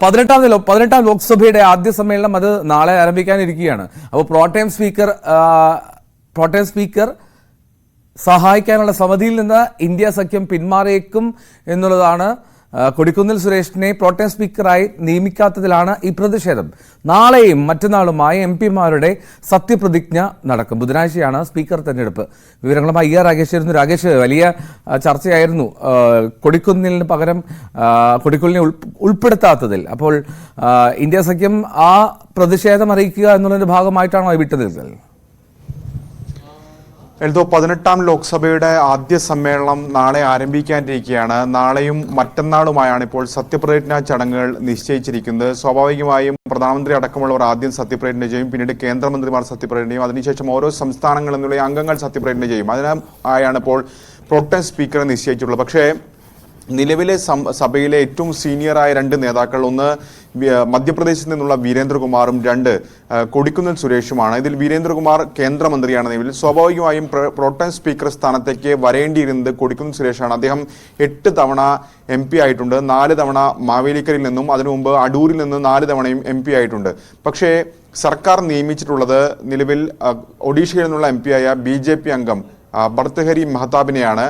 പതിനെട്ടാം ലോക്സഭയുടെ ആദ്യ സമ്മേളനം അത് നാളെ ആരംഭിക്കാനിരിക്കുകയാണ്. അപ്പോൾ പ്രോട്ടേം സ്പീക്കർ സഹായിക്കാനുള്ള സമിതിയിൽ നിന്ന് ഇന്ത്യ സഖ്യം പിന്മാറിയേക്കും എന്നുള്ളതാണ്. കൊടിക്കുന്നിൽ സുരേഷിനെ പ്രോട്ടേം സ്പീക്കറായി നിയമിക്കാത്തതിലാണ് ഈ പ്രതിഷേധം. നാളെയും മറ്റന്നാളുമായി എംപിമാരുടെ സത്യപ്രതിജ്ഞ നടക്കും. ബുധനാഴ്ചയാണ് സ്പീക്കർ തെരഞ്ഞെടുപ്പ്. വിവരങ്ങളുമായി രാകേഷ് ആയിരുന്നു. രാകേഷ്, വലിയ ചർച്ചയായിരുന്നു കൊടിക്കുന്നിലിന് പകരം കൊടിക്കുന്നിലിനെ ഉൾപ്പെടുത്താത്തതിൽ. അപ്പോൾ ഇന്ത്യ സഖ്യം ആ പ്രതിഷേധം അറിയിക്കുക എന്നുള്ളതിന്റെ ഭാഗമായിട്ടാണോ വിട്ടുനിൽക്കൽ? എൽദോ, 18ാം ലോക്സഭയുടെ ആദ്യ സമ്മേളനം നാളെ ആരംഭിക്കാനിരിക്കുകയാണ്. നാളെയും മറ്റന്നാളുമായാണ് ഇപ്പോൾ സത്യപ്രതിജ്ഞാ ചടങ്ങുകൾ നിശ്ചയിച്ചിരിക്കുന്നത്. സ്വാഭാവികമായും പ്രധാനമന്ത്രി അടക്കമുള്ളവർ ആദ്യം സത്യപ്രതിജ്ഞ ചെയ്യും, പിന്നീട് കേന്ദ്രമന്ത്രിമാർ സത്യപ്രതിജ്ഞ ചെയ്യും, അതിനുശേഷം ഓരോ സംസ്ഥാനങ്ങളിൽ നിന്നുള്ള അംഗങ്ങൾ സത്യപ്രതിജ്ഞ ചെയ്യും. അതിനായാണ് ഇപ്പോൾ പ്രോട്ടേം സ്പീക്കറെ നിശ്ചയിച്ചിട്ടുള്ളത്. പക്ഷേ നിലവിലെ സഭയിലെ ഏറ്റവും സീനിയറായ രണ്ട് നേതാക്കൾ, ഒന്ന് മധ്യപ്രദേശിൽ നിന്നുള്ള വീരേന്ദ്രകുമാറും രണ്ട് കൊടിക്കുന്നിൽ സുരേഷുമാണ്. ഇതിൽ വീരേന്ദ്രകുമാർ കേന്ദ്രമന്ത്രിയാണ് നിലവിൽ. സ്വാഭാവികമായും പ്രോട്ടേം സ്പീക്കർ സ്ഥാനത്തേക്ക് വരേണ്ടിയിരുന്നത് കൊടിക്കുന്നിൽ സുരേഷാണ്. അദ്ദേഹം 8 തവണ MP ആയിട്ടുണ്ട്. 4 തവണ മാവേലിക്കരയിൽ നിന്നും, അതിനു മുമ്പ് അടൂരിൽ നിന്ന് 4 തവണയും MP ആയിട്ടുണ്ട്. പക്ഷേ സർക്കാർ നിയമിച്ചിട്ടുള്ളത് നിലവിൽ ഒഡീഷയിൽ നിന്നുള്ള MP ആയ BJP അംഗം ഭർത്തൃഹരി മഹ്താബിനെയാണ്.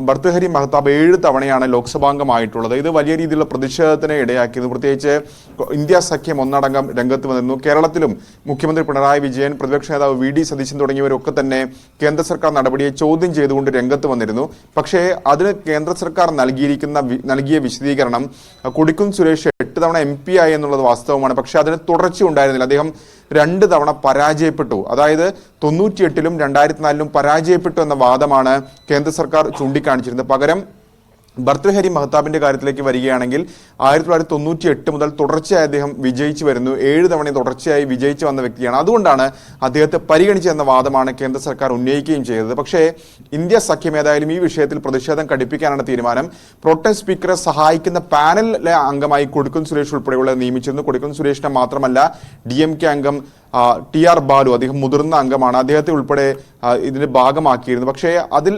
ഭർത്തൃഹരി മഹ്താബ് 7 തവണയാണ് ലോക്സഭാംഗമായിട്ടുള്ളത്. ഇത് വലിയ രീതിയിലുള്ള പ്രതിഷേധത്തിന് ഇടയാക്കിയത്. പ്രത്യേകിച്ച് ഇന്ത്യ സഖ്യം ഒന്നടങ്കം രംഗത്ത് വന്നിരുന്നു. കേരളത്തിലും മുഖ്യമന്ത്രി പിണറായി വിജയൻ, പ്രതിപക്ഷ നേതാവ് VD സതീശൻ തുടങ്ങിയവരൊക്കെ തന്നെ കേന്ദ്ര സർക്കാർ നടപടിയെ ചോദ്യം ചെയ്തുകൊണ്ട് രംഗത്ത് വന്നിരുന്നു. പക്ഷേ അതിന് കേന്ദ്ര സർക്കാർ നൽകിയ വിശദീകരണം, കൊടിക്കുന്നിൽ സുരേഷ് 8 തവണ MP ആയി എന്നുള്ളത് വാസ്തവമാണ്. പക്ഷെ അതിന് തുടർച്ച ഉണ്ടായിരുന്നില്ല. അദ്ദേഹം 2 തവണ പരാജയപ്പെട്ടു. അതായത് 98-ലും 2004-ലും പരാജയപ്പെട്ടു എന്ന വാദമാണ് കേന്ദ്ര സർക്കാർ ചൂണ്ടിക്കാണിച്ചിരുന്നത്. പകരം ഭർത്തൃഹരി മഹ്താബിന്റെ കാര്യത്തിലേക്ക് വരികയാണെങ്കിൽ 1998 മുതൽ തുടർച്ചയായി അദ്ദേഹം വിജയിച്ചു വരുന്നു. 7 തവണ തുടർച്ചയായി വിജയിച്ചു വന്ന വ്യക്തിയാണ്. അതുകൊണ്ടാണ് അദ്ദേഹത്തെ പരിഗണിച്ചെന്ന വാദമാണ് കേന്ദ്ര സർക്കാർ ഉന്നയിക്കുകയും ചെയ്തത്. പക്ഷേ ഇന്ത്യ സഖ്യം ഏതായാലും ഈ വിഷയത്തിൽ പ്രതിഷേധം കടുപ്പിക്കാനാണ് തീരുമാനം. പ്രോട്ടേം സ്പീക്കറെ സഹായിക്കുന്ന പാനലിലെ അംഗമായി കൊടിക്കുന്നിൽ സുരേഷ് ഉൾപ്പെടെയുള്ള നിയമിച്ചിരുന്നു. കൊടിക്കുന്നിൽ സുരേഷിനെ മാത്രമല്ല DMK അംഗം TR ബാലു, അദ്ദേഹം മുതിർന്ന അംഗമാണ്, അദ്ദേഹത്തെ ഉൾപ്പെടെ ഇതിന്റെ ഭാഗമാക്കിയിരുന്നു. പക്ഷേ അതിൽ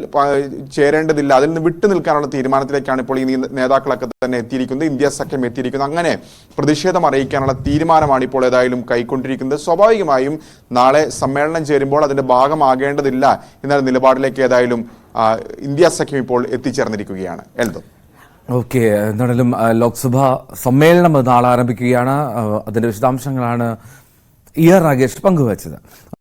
ചേരേണ്ടതില്ല, അതിൽ നിന്ന് വിട്ടു നിൽക്കാനുള്ള തീരുമാനത്തിലേക്കാണ് ഇപ്പോൾ ഈ നേതാക്കളൊക്കെ തന്നെ എത്തിയിരിക്കുന്നത്, ഇന്ത്യ സഖ്യം എത്തിയിരിക്കുന്നത്. അങ്ങനെ പ്രതിഷേധം അറിയിക്കാനുള്ള തീരുമാനമാണ് ഇപ്പോൾ ഏതായാലും കൈക്കൊണ്ടിരിക്കുന്നത്. സ്വാഭാവികമായും നാളെ സമ്മേളനം ചേരുമ്പോൾ അതിന്റെ ഭാഗമാകേണ്ടതില്ല എന്ന നിലപാടിലേക്ക് ഏതായാലും ഇന്ത്യ സഖ്യം ഇപ്പോൾ എത്തിച്ചേർന്നിരിക്കുകയാണ്. എൽദോ, ഓക്കെ, എന്തായാലും ലോക്സഭാ സമ്മേളനം നാളെ ആരംഭിക്കുകയാണ്. അതിന്റെ വിശദാംശങ്ങളാണ് രാകേഷ് പങ്കുവച്ചത്.